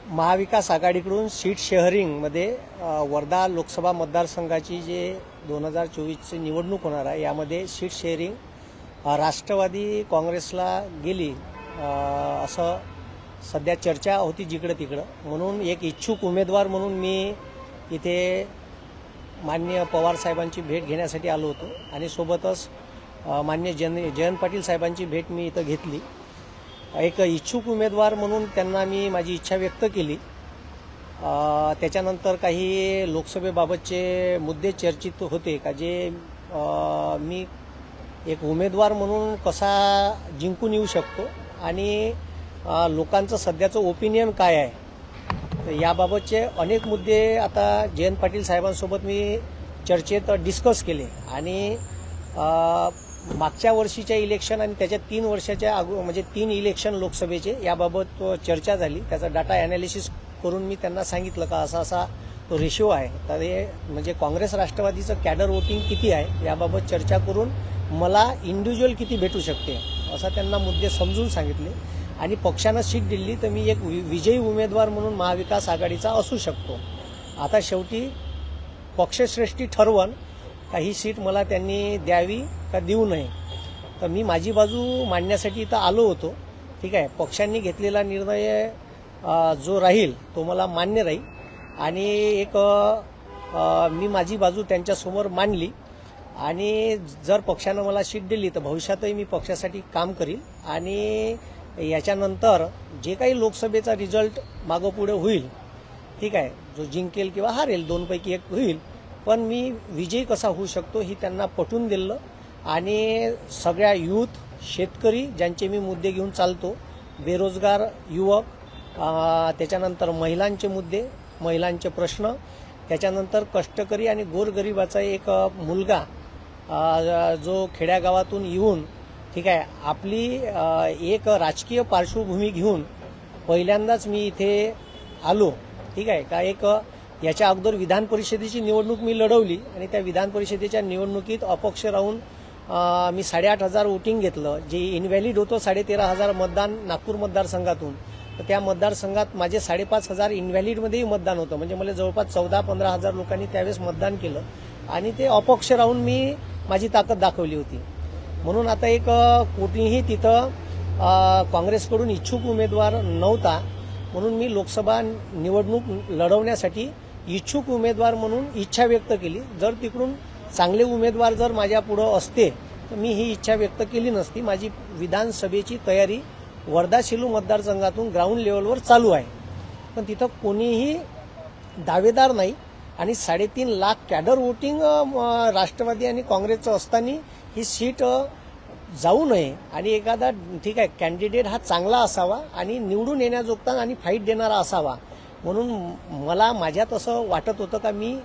महाविकास आघाडीकडून सीट शेअरिंगमध्ये वर्धा लोकसभा मतदारसंघाची जे 2024ची निवडणूक होणार आहे यामध्ये सीट शेअरिंग राष्ट्रवादी काँग्रेसला गेली असं सध्या चर्चा होती जिकडे तिकडं। म्हणून एक इच्छुक उमेदवार म्हणून मी इथे माननीय पवार साहेबांची भेट घेण्यासाठी आलो होतो आणि सोबतच माननीय जयंत पाटील साहेबांची भेट मी इथं घेतली। एक इच्छुक उमेदवार म्हणून त्यांना मी माझी इच्छा व्यक्त केली। त्याच्यानंतर काही लोकसभेबाबतचे मुद्दे चर्चित होते का जे मी एक उमेदवार म्हणून कसा जिंकून येऊ शकतो आणि लोकांचं सध्याचं ओपिनियन काय आहे, तर याबाबतचे अनेक मुद्दे आता जयंत पाटील साहेबांसोबत मी चर्चेत डिस्कस केले आणि मागच्या वर्षीच्या इलेक्शन आणि त्याच्या 3 वर्षाच्या म्हणजे 3 इलेक्शन लोकसभेचे याबाबत चर्चा झाली। त्याचा डाटा ॲनालिसिस करून मी त्यांना सांगितलं का असा तो रेशिओ आहे, तर हे म्हणजे काँग्रेस राष्ट्रवादीचं कॅडर वोटिंग किती आहे याबाबत चर्चा करून मला इंडिव्हिज्युअल किती भेटू शकते असं त्यांना मुद्दे समजून सांगितले आणि पक्षानं सीट दिली तर मी एक विजयी उमेदवार म्हणून महाविकास आघाडीचा असू शकतो। आता शेवटी पक्षश्रेष्ठी ठरवण का ही सीट मला त्यांनी द्यावी का देऊ नये, तर मी माझी बाजू मांडण्यासाठी इथं आलो होतो। ठीक आहे, पक्षांनी घेतलेला निर्णय जो राहील तो मला मान्य राहील आणि एक मी माझी बाजू त्यांच्यासमोर मांडली आणि जर पक्षानं मला सीट दिली तर भविष्यातही मी पक्षासाठी काम करील आणि याच्यानंतर जे काही लोकसभेचा रिझल्ट मागोपुढे होईल, ठीक आहे, जो जिंकेल किंवा हारेल 2 पैकी 1 होईल, पण मी विजयी कसा होऊ शकतो ही त्यांना पटवून दिलं आणि सगळ्या यूथ शेतकरी ज्यांचे मी मुद्दे घेऊन चालतो, बेरोजगार युवक, त्याच्यानंतर महिलांचे मुद्दे, महिलांचे प्रश्न, त्याच्यानंतर कष्टकरी आणि गोरगरिबाचा एक मुलगा जो खेड्यागावातून येऊन ठीक आहे आपली एक राजकीय पार्श्वभूमी घेऊन पहिल्यांदाच मी इथे आलो। ठीक आहे का, एक याच्या अगोदर विधान परिषदेची निवडणूक मी लढवली आणि त्या विधान परिषदेच्या निवडणुकीत अपक्ष राहून मी 8,500 वोटिंग घेतलं, जे इनव्हॅलिड होतं 13,500 मतदान नागपूर मतदारसंघातून, तर त्या मतदारसंघात माझे 5,500 इनव्हॅलिडमध्येही मतदान होतं, म्हणजे मला जवळपास 14-15,000 लोकांनी त्यावेळेस मतदान केलं आणि ते अपक्ष राहून मी माझी ताकद दाखवली होती। म्हणून आता एक कोणीही तिथं काँग्रेसकडून इच्छुक उमेदवार नव्हता, म्हणून मी लोकसभा निवडणूक लढवण्यासाठी इच्छुक उमेदवार म्हणून इच्छा व्यक्त केली। जर तिकडून चांगले उमेदवार जर माझ्या पुढे असते तर मी ही इच्छा व्यक्त केली नसती। माझी विधानसभेची तयारी वर्धा सेलू मतदारसंघातून ग्राउंड लेवलवर चालू आहे, पण तिथं कोणीही दावेदार नाही आणि 3.5 लाख कॅडर वोटिंग राष्ट्रवादी आणि काँग्रेसचं असताना ही सीट जाऊ नये आणि एखादा ठीक आहे कॅन्डिडेट हा चांगला असावा आणि निवडून येण्याजोगता आणि फाईट देणारा असावा, म्हणून मला माझ्यात असं वाटत होतं का मी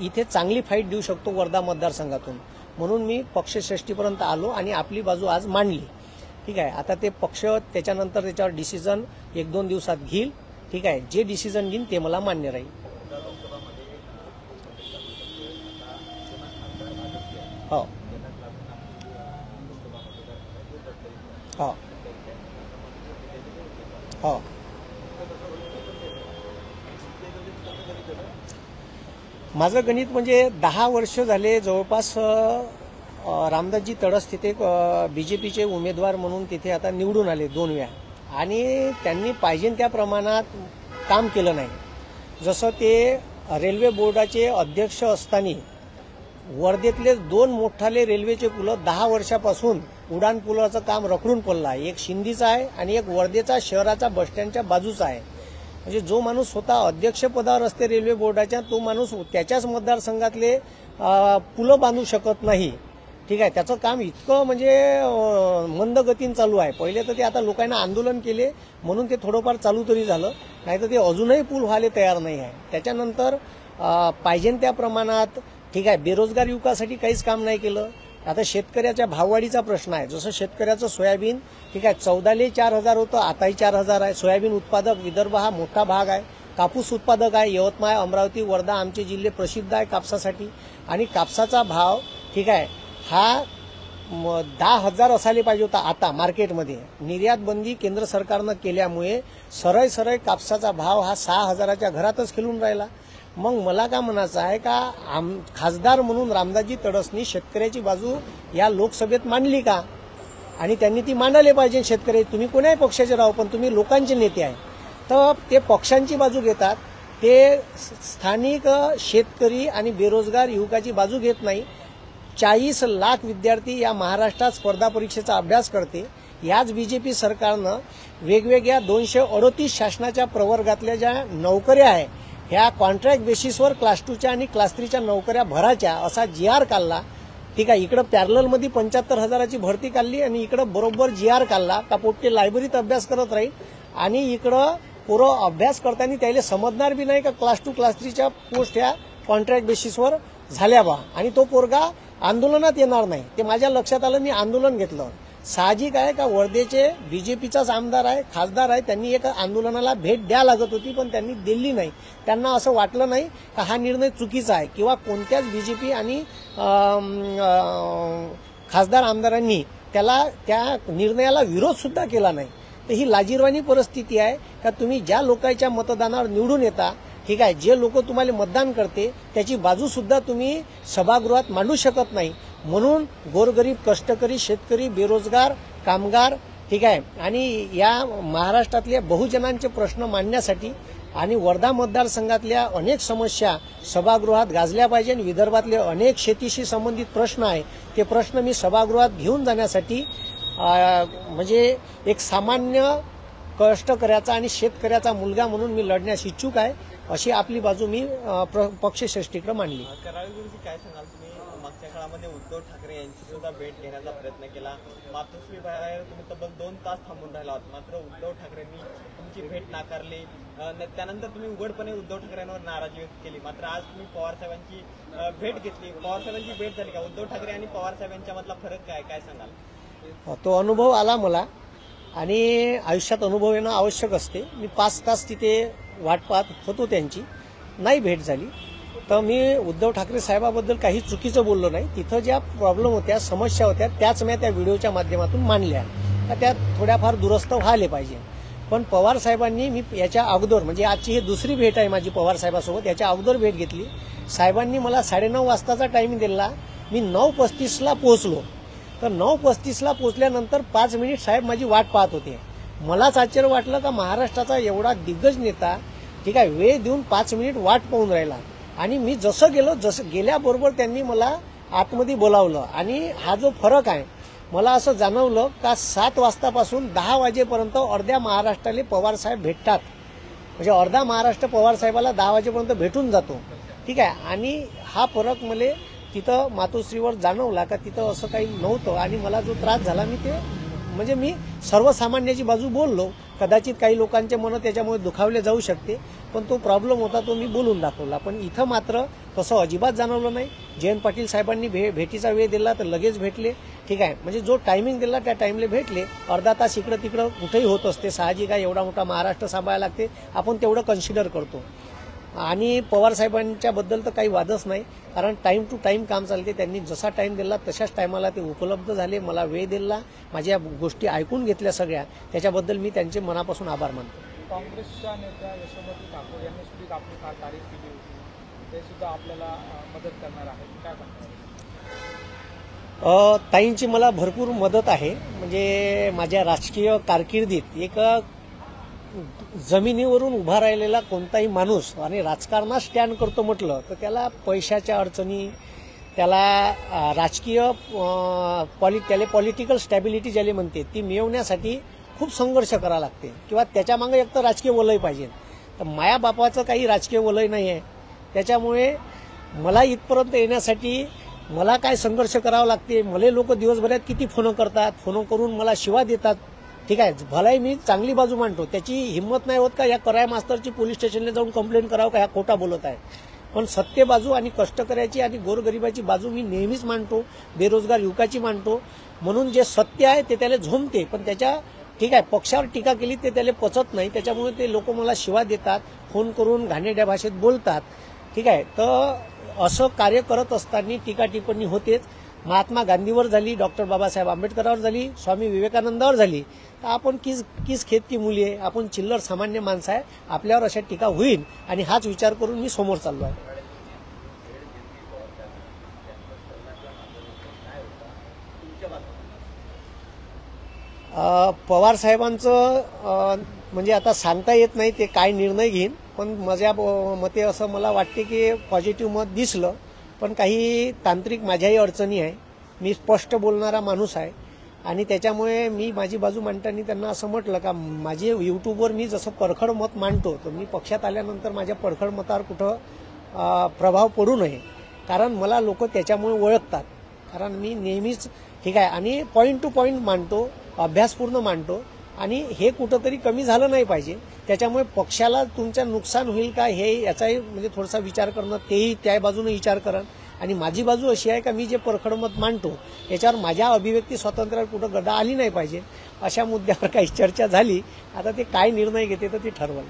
इथे चांगली फाईट देऊ शकतो वर्धा मतदारसंघातून, म्हणून मी पक्षश्रेष्ठीपर्यंत आलो आणि आपली बाजू आज मांडली। ठीक आहे, आता ते पक्ष त्याच्यानंतर त्याच्यावर डिसिजन 1-2 दिवसात घेईल। ठीक आहे, जे डिसिजन घेईल ते मला मान्य राहील। हो हो हो, माझं गणित म्हणजे 10 वर्ष झाले जवळपास रामदासजी तडस तिथे बीजेपीचे उमेदवार म्हणून तिथे आता निवडून आले 2 वेळा आणि त्यांनी पाहिजे त्या प्रमाणात काम केलं नाही। जसं ते रेल्वे बोर्डाचे अध्यक्ष असताना वर्धेतले 2 मोठाले रेल्वेचे पुलं 10 वर्षापासून उडान पुलाचं काम रखडून पडलं आहे। एक शिंदीचा आहे आणि एक वर्धेचा शहराचा बसस्टँडच्या बाजूचा आहे। म्हणजे जो माणूस स्वतः अध्यक्षपदावर असते रेल्वे बोर्डाच्या, तो माणूस त्याच्याच मतदारसंघातले पुलं बांधू शकत नाही। ठीक आहे, त्याचं काम इतकं म्हणजे मंद गतीने चालू आहे। पहिले तर ते आता लोकांना आंदोलन केले म्हणून ते थोडंफार चालू तरी झालं, नाही तर ते अजूनही पूल व्हायला तयार नाही आहे। त्याच्यानंतर पाहिजे त्या प्रमाणात ठीक आहे बेरोजगार युवकासाठी काहीच काम नाही केलं। आता शेतकऱ्याच्या भाववाढीचा प्रश्न आहे, जसं शेतकऱ्याचं सोयाबीन ठीक आहे 14,000 4,000 होतं, आताही 4,000 आहे। सोयाबीन उत्पादक विदर्भ हा मोठा भाग आहे, कापूस उत्पादक आहे, यवतमाळ अमरावती वर्धा आमचे जिल्हे प्रसिद्ध आहे कापसासाठी आणि कापसाचा भाव ठीक आहे हा 10,000 असायला पाहिजे होता आता मार्केटमध्ये. निर्यात बंदी केंद्र सरकारनं केल्यामुळे सरळ कापसाचा भाव हा 6,000च्या घरातच खेळून राहिला. मग मला काय म्हणायचं आहे का खासदार म्हणून रामदासजी तडसनी शेतकऱ्याची बाजू या लोकसभेत मांडली का? आणि त्यांनी ती मांडायला पाहिजे. शेतकरी तुम्ही कोणाही पक्षाचे राहो पण तुम्ही लोकांचे नेते आहे. तर ते पक्षांची बाजू घेतात, ते स्थानिक शेतकरी आणि बेरोजगार युवकाची बाजू घेत नाही. 40 लाख विद्यार्थी या महाराष्ट्रात स्पर्धा परीक्षेचा अभ्यास करते. याच बीजेपी सरकारनं वेगवेगळ्या 238 शासनाच्या प्रवर्गातल्या ज्या नोकऱ्या आहे ह्या कॉन्ट्रॅक्ट बेसिसवर क्लास 2च्या आणि क्लास 3च्या नोकऱ्या भराच्या असा GR काढला. ठीक आहे, इकडं पॅरललमध्ये 75,000ची भरती काढली आणि इकडं बरोबर GR काढला का पोट्टे लायब्ररीत अभ्यास करत राहील आणि इकडं पोरं अभ्यास करताना त्याला समजणार बी नाही का क्लास 2 क्लास 3च्या पोस्ट ह्या कॉन्ट्रॅक्ट बेसिसवर झाल्या बा आणि तो पोरगा आंदोलनात येणार नाही. ते माझ्या लक्षात आलं, मी आंदोलन घेतलं. साहजिक आहे का वर्धेचे बीजेपीचाच आमदार आहे, खासदार आहे, त्यांनी एक आंदोलनाला भेट द्या लागत होती पण त्यांनी दिली नाही. त्यांना असं वाटलं नाही का हा निर्णय चुकीचा आहे किंवा कोणत्याच बीजेपी आणि खासदार आमदारांनी त्या निर्णयाला विरोध सुद्धा केला नाही. तर ही लाजिरवाणी परिस्थिती आहे का तुम्ही ज्या लोकांच्या मतदानावर निवडून येता, ठीक आहे, जे लोक तुम्हाला मतदान करते त्याची बाजू सुद्धा तुम्ही सभागृहात मांडू शकत नाही. म्हणून गोरगरीब कष्टकरी शेतकरी बेरोजगार कामगार ठीक आहे आणि या महाराष्ट्रातल्या बहुजनांचे प्रश्न मांडण्यासाठी आणि वर्धा मतदारसंघातल्या अनेक समस्या सभागृहात गाजल्या पाहिजे आणि विदर्भातले अनेक शेतीशी संबंधित प्रश्न आहे ते प्रश्न मी सभागृहात घेऊन जाण्यासाठी म्हणजे एक सामान्य कष्टकऱ्याचा आणि शेतकऱ्याचा मुलगा म्हणून मी लढण्यास इच्छुक आहे. अशी आपली बाजू मी पक्षश्रेष्ठीकडे मांडली. कराळवीजी काय सांगाल तुम्ही? मागच्या काळामध्ये उद्धव ठाकरे यांची सुद्धा भेट घेण्याचा प्रयत्न केला. मातोश्री बाहेर तुम्ही तब्बल 2 तास थांबून राहिला आहात, मात्र उद्धव ठाकरेंनी तुमची भेट नाकारली. त्यानंतर तुम्ही उघडपणे उद्धव ठाकरेंवर नाराजी व्यक्त केली. मात्र आज तुम्ही पवार साहेबांची भेट घेतली. पवार साहेबांची भेट झाली का? उद्धव ठाकरे आणि पवार साहेबांच्या मधला फरक काय सांगाल? तो अनुभव आला मला आणि आयुष्यात अनुभव येणं आवश्यक असते. मी 5 तास तिथे वाट पाहत होतो, त्यांची नाही भेट झाली. तर मी उद्धव ठाकरे साहेबाबद्दल काही चुकीचं बोललो नाही. तिथं ज्या प्रॉब्लेम होत्या समस्या होत्या त्याच मी त्या व्हिडिओच्या माध्यमातून मांडल्या का त्या थोड्याफार दुरुस्त व्हायला पाहिजे. पण पवार साहेबांनी मी याच्या अगोदर म्हणजे आजची ही दुसरी भेट आहे माझी पवार साहेबांसोबत. याच्या अगोदर भेट घेतली. साहेबांनी मला 9:30 वाजताचा टाइम दिला. मी 9:35ला पोहोचलो. तर 9:35ला पोहोचल्यानंतर 5 मिनिट साहेब माझी वाट पाहत होते. मलाच आश्चर्य वाटलं का महाराष्ट्राचा एवढा दिग्गज नेता ठीक आहे वेळ देऊन 5 मिनिट वाट पाहून राहिला. आणि मी जसं गेल्याबरोबर त्यांनी मला आतमध्ये बोलावलं. आणि हा जो फरक आहे मला असं जाणवलं का 7 वाजतापासून 10 वाजेपर्यंत अर्ध्या महाराष्ट्राला पवार साहेब भेटतात. म्हणजे अर्धा महाराष्ट्र पवार साहेबाला 10 वाजेपर्यंत भेटून जातो. ठीक आहे. आणि हा फरक मला तिथं मातोश्रीवर जाणवला का तिथं असं काही नव्हतं. आणि मला जो त्रास झाला मी सर्वसामान्याची बाजू बोललो. कदाचित काही लोकांचे मन त्याच्यामुळे दुखावले जाऊ शकते पण तो प्रॉब्लेम होता तो मी बोलून दाखवला. पण इथं मात्र तसं अजिबात जाणवलं नाही. जयंत पाटील साहेबांनी भेटीचा वेळ दिला तर लगेच भेटले. ठीक आहे. म्हणजे जो टायमिंग दिला त्या टाइमला भेटले. अर्धा तास इकडं तिकडं कुठेही होत असते, साहजिक आहे. एवढा मोठा महाराष्ट्र सांभाळायला लागते, आपण तेवढं कन्सिडर करतो. आणि पवार साहेबांच्या बद्दल तर काही वादच नाही, कारण टाइम टू टाइम काम चालते. त्यांनी जसा टाइम दिला तशाच टायमाला ते उपलब्ध झाले, मला वेळ दिला, माझ्या गोष्टी ऐकून घेतल्या सगळ्या. त्याच्याबद्दल मी त्यांचे मनापासून आभार मानतो. काँग्रेसच्या नेत्या यशोमती ठाकूर यांनी सुद्धा आपली तारीफ केली होती, ते सुद्धा आपल्याला मदत करणार आहेत, काय म्हणतात? ताईंची मला भरपूर मदत आहे. म्हणजे माझ्या राजकीय कारकिर्दीत एक जमिनीवरून उभा राहिलेला कोणताही माणूस आणि राजकारणात स्टँड करतो म्हटलं तर त्याला पैशाच्या अडचणी, त्याला राजकीय त्याला पॉलिटिकल स्टॅबिलिटी ज्याला म्हणते ती मिळवण्यासाठी खूप संघर्ष करावा लागते किंवा त्याच्यामागे एक तर राजकीय वलय पाहिजे. तर माया बापाचं काही राजकीय वलय नाही आहे. त्याच्यामुळे मला इथपर्यंत येण्यासाठी मला काय संघर्ष करावा लागते. मला लोक दिवसभरात किती फोन करतात, फोन करून मला शिवा देतात. ठीक आहे. भलाही मी चांगली बाजू मांडतो, त्याची हिंमत नाही होत का या कराय मास्तरची पोलीस स्टेशनला जाऊन कंप्लेंट करावं का ह्या खोटा बोलत आहे. पण सत्य बाजू आणि कष्टकऱ्याची आणि गोरगरिबाची बाजू मी नेहमीच मांडतो, बेरोजगार युवकाची मांडतो. म्हणून जे सत्य आहे ते त्याला झोंबते, पण त्याच्या ठीक आहे पक्षावर टीका केली ते त्याला पचत नाही. त्याच्यामुळे ते लोक मला शिवा देतात, फोन करून घाणेरड्या भाषेत बोलतात. ठीक आहे. तर असं कार्य करत असताना टीका टिप्पणी होतेच. महात्मा गांधीवर झाली, डॉक्टर बाबासाहेब आंबेडकरांवर झाली, स्वामी विवेकानंदावर झाली, तर आपण किस खेत की मुली आहे, आपण चिल्लर सामान्य माणसं आहे, आपल्यावर अशा टीका होईल आणि हाच विचार करून मी समोर चाललो आहे. पवार साहेबांचं म्हणजे आता सांगता येत नाही ते काय निर्णय घेईन, पण माझ्या मते असं मला वाटते की पॉझिटिव्ह मत दिसलं, पण काही तांत्रिक माझ्याही अडचणी आहे. मी स्पष्ट बोलणारा माणूस आहे आणि त्याच्यामुळे मी माझी बाजू मांडताना त्यांना असं म्हटलं का माझे यूट्यूबवर मी जसं परखड मत मांडतो, तर मी पक्षात आल्यानंतर माझ्या परखड मतावर कुठं प्रभाव पडू नये, कारण मला लोक त्याच्यामुळे ओळखतात. कारण मी नेहमीच ठीक आहे आणि पॉईंट टू पॉईंट मांडतो, अभ्यासपूर्ण मांडतो आणि हे कुठंतरी कमी झालं नाही पाहिजे. त्याच्यामुळे पक्षाला तुमचं नुकसान होईल का हे याचाही म्हणजे थोडासा विचार करणं, तेही त्या बाजूने विचार करा. आणि माझी बाजू अशी आहे का मी जे परखड मत मांडतो याच्यावर माझ्या अभिव्यक्ती स्वातंत्र्यावर कुठं गदा आली नाही पाहिजे. अशा मुद्द्यावर काही चर्चा झाली. आता ते काय निर्णय घेते तर ते ठरवलं.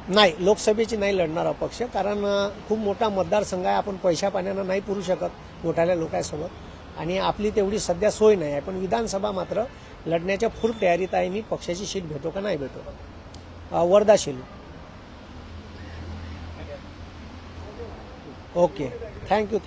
नाही, लोकसभेची नाही लढणार अपक्ष, कारण खूप मोठा मतदारसंघ आहे. आपण पैशा पाण्यानं नाही पुरू शकत मोठ्या लोकांसोबत आणि आपली तेवढी सध्या सोय नाही आहे. पण विधानसभा मात्र लढण्याच्या फुल तयारीत आहे मी. पक्षाची सीट भेटो का नाही भेटो. वर्धा शेलू. Okay, thank you.